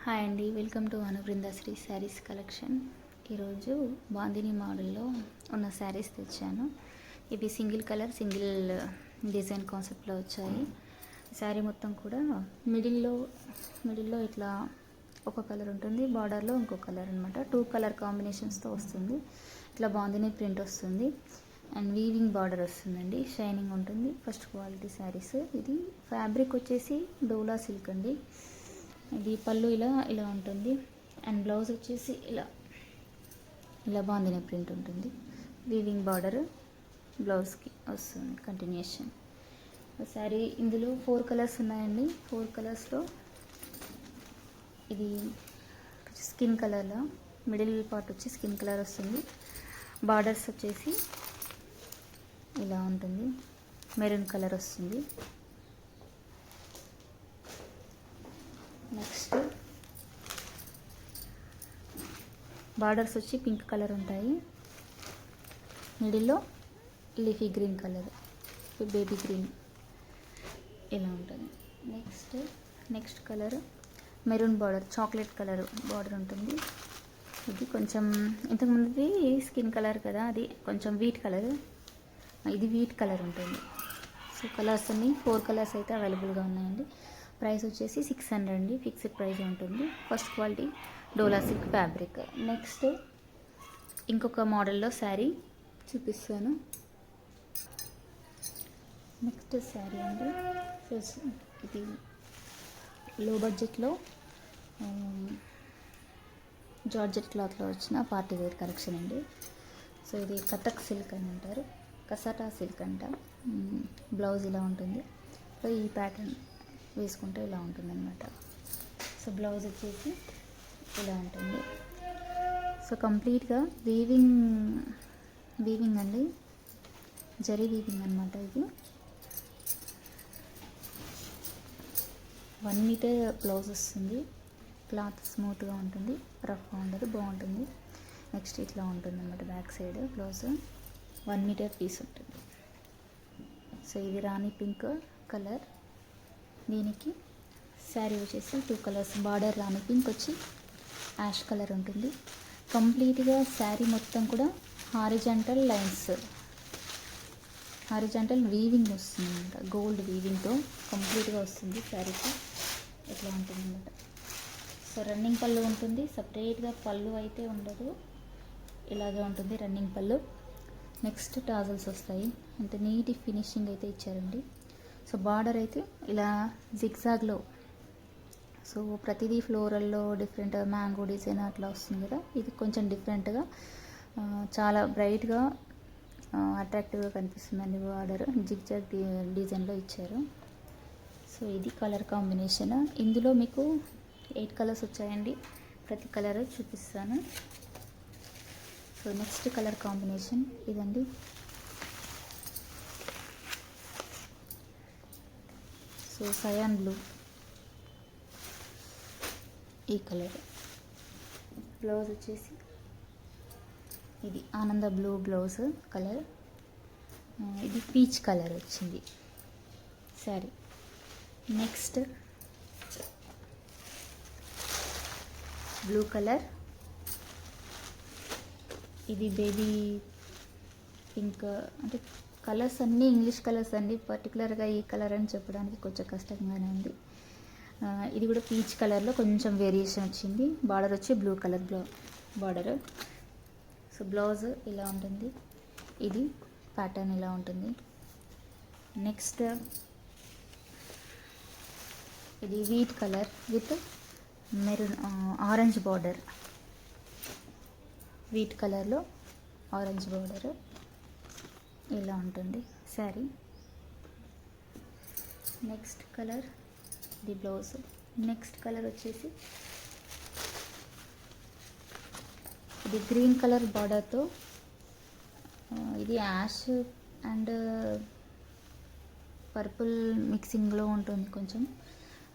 Hi అండి, welcome to అనుబృందాశ్రీ saris collection. ఈరోజు బాందిని మోడల్లో ఉన్న శారీస్ తెచ్చాను. ఇవి సింగిల్ కలర్ సింగిల్ డిజైన్ కాన్సెప్ట్లో వచ్చాయి. శారీ మొత్తం కూడా మిడిల్లో ఇట్లా ఒక కలర్ ఉంటుంది, బార్డర్లో ఇంకో కలర్ అనమాట. 2 కలర్ కాంబినేషన్స్తో వస్తుంది. ఇట్లా బాందిని ప్రింట్ వస్తుంది అండ్ వీవింగ్ బార్డర్ వస్తుందండి. షైనింగ్ ఉంటుంది. First quality saris. ఇది ఫ్యాబ్రిక్ వచ్చేసి డోలా సిల్క్ అండి. ఇది పళ్ళు ఇలా ఉంటుంది అండ్ బ్లౌజ్ వచ్చేసి ఇలా బాందిని ప్రింట్ ఉంటుంది. వీవింగ్ బార్డర్ బ్లౌజ్కి వస్తుంది కంటిన్యూషన్. ఒకసారి ఇందులో 4 కలర్స్ ఉన్నాయండి. 4 కలర్స్లో ఇది స్కిన్ కలర్లో మిడిల్ పార్ట్ వచ్చి స్కిన్ కలర్ వస్తుంది. బార్డర్స్ వచ్చేసి ఇలా ఉంటుంది, మెరూన్ కలర్ వస్తుంది. నెక్స్ట్ బార్డర్స్ వచ్చి పింక్ కలర్ ఉంటాయి. మిడిల్లో leafy green colour, baby green ఇలా ఉంటుంది. Next colour maroon border, chocolate colour border ఉంటుంది. ఇది కొంచెం ఇంతకుముందుది స్కిన్ కలర్ కదా, అది కొంచెం వీట్ కలర్. ఇది వీట్ కలర్ ఉంటుంది. సో కలర్స్ అన్నీ 4 కలర్స్ అయితే అవైలబుల్గా ఉన్నాయండి. ప్రైస్ వచ్చేసి 600 అండి, ఫిక్స్డ్ ప్రైస్ ఉంటుంది. ఫస్ట్ క్వాలిటీ డోలా సిల్క్ ఫ్యాబ్రిక్. నెక్స్ట్ ఇంకొక మోడల్లో శారీ చూపిస్తాను. నెక్స్ట్ శారీ అండి, ఇది లో బడ్జెట్లో జార్జెట్ క్లాత్లో వచ్చిన పార్టీ వేర్ కలెక్షన్ అండి. సో ఇది కథక్ సిల్క్ అని అంటారు, కసాటా సిల్క్ అంట. బ్లౌజ్ ఇలా ఉంటుంది. సో ఈ ప్యాటర్న్ వేసుకుంటే ఇలా ఉంటుంది అనమాట. సో బ్లౌజ్ వచ్చేసి ఇలా ఉంటుంది. సో కంప్లీట్గా వీవింగ్ అండి, జరీ వీవింగ్ అనమాట. ఇది 1 మీటర్ బ్లౌజ్ వస్తుంది. క్లాత్ స్మూత్గా ఉంటుంది, రఫ్గా ఉండదు, బాగుంటుంది. నెక్స్ట్ ఇట్లా ఉంటుంది అనమాట back side blouse. 1 metre piece ఉంటుంది. సో ఇది రాణి పింక్ కలర్. దీనికి శారీ వచ్చేసి 2 కలర్స్. బార్డర్ రాణి పింక్ వచ్చి యాష్ కలర్ ఉంటుంది. కంప్లీట్గా శారీ మొత్తం కూడా హారిజాంటల్ లైన్స్, హారిజాంటల్ వీవింగ్ వస్తుంది అనమాట. గోల్డ్ వీవింగ్తో కంప్లీట్గా వస్తుంది శారీకి. ఇట్లా ఉంటుంది అనమాట. సో రన్నింగ్ పళ్ళు ఉంటుంది, సపరేట్గా పళ్ళు అయితే ఉండదు, ఇలాగే ఉంటుంది రన్నింగ్ పళ్ళు. నెక్స్ట్ టాజల్స్ వస్తాయి. అంటే నీట్ ఫినిషింగ్ అయితే ఇచ్చారండి. సో బార్డర్ అయితే ఇలా జిగ్జాగ్లో, సో ప్రతిదీ ఫ్లోరల్లో డిఫరెంట్ మ్యాంగో డిజైన్ అట్లా వస్తుంది కదా, ఇది కొంచెం డిఫరెంట్గా చాలా బ్రైట్గా అట్రాక్టివ్గా కనిపిస్తుందండి. బార్డర్ జిగ్జాగ్ డిజైన్లో ఇచ్చారు. సో ఇది కలర్ కాంబినేషన్. ఇందులో మీకు 8 కలర్స్ వచ్చాయండి. ప్రతి కలర్ చూపిస్తాను. సో నెక్స్ట్ కలర్ కాంబినేషన్ ఇదండి. సో సయాన్ బ్లూ, ఈ కలర్. బ్లౌజ్ వచ్చేసి ఇది ఆనంద బ్లూ బ్లౌజ్ కలర్. ఇది పీచ్ కలర్ వచ్చింది శారీ. Next blue colour. ఇది బేబీ పింక్. అంటే కలర్స్ అన్నీ ఇంగ్లీష్ కలర్స్ అండి. పర్టికులర్గా ఈ కలర్ అని చెప్పడానికి కొంచెం కష్టంగానే ఉంది. ఇది కూడా పీచ్ కలర్లో కొంచెం వేరియేషన్ వచ్చింది. బార్డర్ వచ్చి blue colour border. So blouse ఇలా ఉంటుంది. ఇది ప్యాటర్న్ ఇలా ఉంటుంది. నెక్స్ట్ ఇది wheat colour with maroon orange border. Wheat కలర్లో ఆరెంజ్ బార్డర్ ఇలా ఉంటుంది sari. Next colour the blouse. Next colour వచ్చేసి ఇది గ్రీన్ కలర్ బార్డర్తో, ఇది యాష్ అండ్ పర్పుల్ మిక్సింగ్లో ఉంటుంది. కొంచెం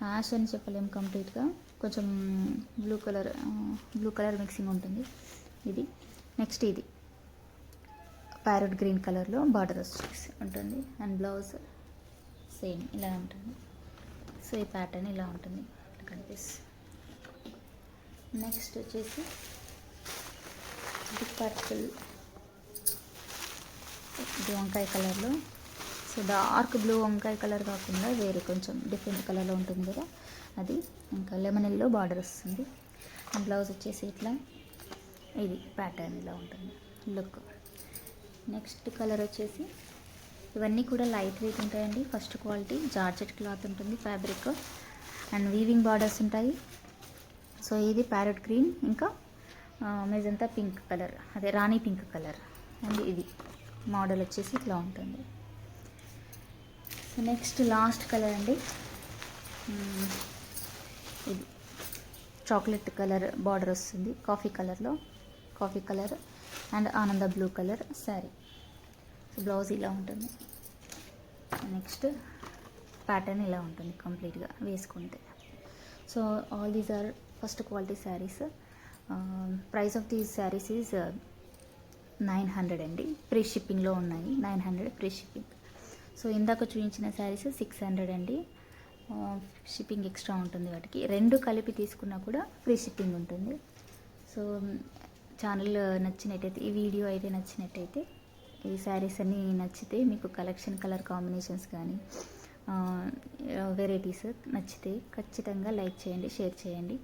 యాష్ అని చెప్పలేము కంప్లీట్గా, కొంచెం బ్లూ కలర్ మిక్సింగ్ ఉంటుంది ఇది. నెక్స్ట్ ఇది ప్యారెట్ గ్రీన్ కలర్లో బార్డర్ వచ్చేసి ఉంటుంది అండ్ బ్లౌజ్ సేమ్ ఇలా ఉంటుంది. సో ఈ ప్యాటర్న్ ఇలా ఉంటుంది, ఇలా కనిపిస్తుంది. నెక్స్ట్ వచ్చేసి ఇది పర్పుల్, ఇది వంకాయ కలర్లో. సో డార్క్ బ్లూ వంకాయ కలర్ కాకుండా వేరే కొంచెం డిఫరెంట్ కలర్లో ఉంటుంది కదా అది. ఇంకా లెమన్ ఎల్లో బార్డర్ వస్తుంది. బ్లౌజ్ వచ్చేసి ఇట్లా ఇది ప్యాటర్న్ ఇలా ఉంటుంది లుక్. నెక్స్ట్ కలర్ వచ్చేసి ఇవన్నీ కూడా లైట్ వెయిట్ ఉంటాయండి. ఫస్ట్ క్వాలిటీ జార్జెట్ క్లాత్ ఉంటుంది ఫ్యాబ్రిక్, అండ్ వీవింగ్ బార్డర్స్ ఉంటాయి. సో ఇది ప్యారెట్ గ్రీన్, ఇంకా మెజంతా పింక్ కలర్, అదే రాణి పింక్ కలర్. అండ్ ఇది మోడల్ వచ్చేసి ఇట్లా ఉంటుంది. సో నెక్స్ట్ లాస్ట్ కలర్ అండి, ఇది చాక్లెట్ కలర్ బార్డర్ వస్తుంది కాఫీ కలర్లో, కాఫీ కలర్ అండ్ ఆనంద blue colour sari. So blouse ఇలా ఉంటుంది. నెక్స్ట్ ప్యాటర్న్ ఇలా ఉంటుంది కంప్లీట్గా వేసుకుంటే. So all these are first quality saris. Price of these saris is 900 అండి. ఫ్రీ షిప్పింగ్లో ఉన్నాయి, 900 ఫ్రీ షిప్పింగ్. సో ఇందాక చూపించిన శారీస్ 600 అండి. షిప్పింగ్ ఎక్స్ట్రా ఉంటుంది వాటికి. రెండు కలిపి తీసుకున్నా కూడా ఫ్రీ షిప్పింగ్ ఉంటుంది. సో ఛానల్ నచ్చినట్టయితే, ఈ వీడియో అయితే నచ్చినట్టయితే, ఈ శారీస్ అన్నీ నచ్చితే, మీకు కలెక్షన్ కలర్ కాంబినేషన్స్ కానీ వెరైటీస్ నచ్చితే ఖచ్చితంగా లైక్ చేయండి, షేర్ చేయండి.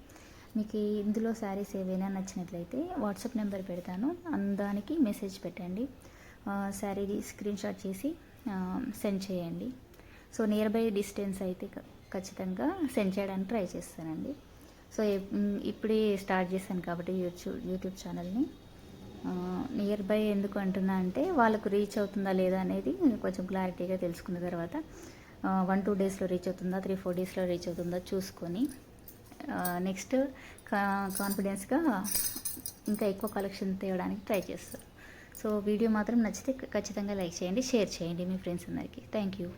మీకు ఇందులో శారీస్ ఏవైనా నచ్చినట్లయితే వాట్సాప్ నెంబర్ పెడతాను, దానికి మెసేజ్ పెట్టండి. శారీది స్క్రీన్ షాట్ చేసి సెండ్ చేయండి. సో నియర్ బై డిస్టెన్స్ అయితే ఖచ్చితంగా సెండ్ చేయడానికి ట్రై చేస్తానండి. సో ఇప్పుడే స్టార్ట్ చేశాను కాబట్టి యూట్యూబ్ ఛానల్ని. నియర్ బై ఎందుకు అంటున్నా అంటే వాళ్ళకు రీచ్ అవుతుందా లేదా అనేది కొంచెం క్లారిటీగా తెలుసుకున్న తర్వాత 1-2 డేస్లో రీచ్ అవుతుందా, 3-4 డేస్లో రీచ్ అవుతుందా చూసుకొని నెక్స్ట్ కాన్ఫిడెన్స్గా ఇంకా ఎక్కువ కలెక్షన్ తేవడానికి ట్రై చేస్తారు. సో వీడియో మాత్రం నచ్చితే ఖచ్చితంగా లైక్ చేయండి, షేర్ చేయండి మీ ఫ్రెండ్స్ అందరికీ. Thank you.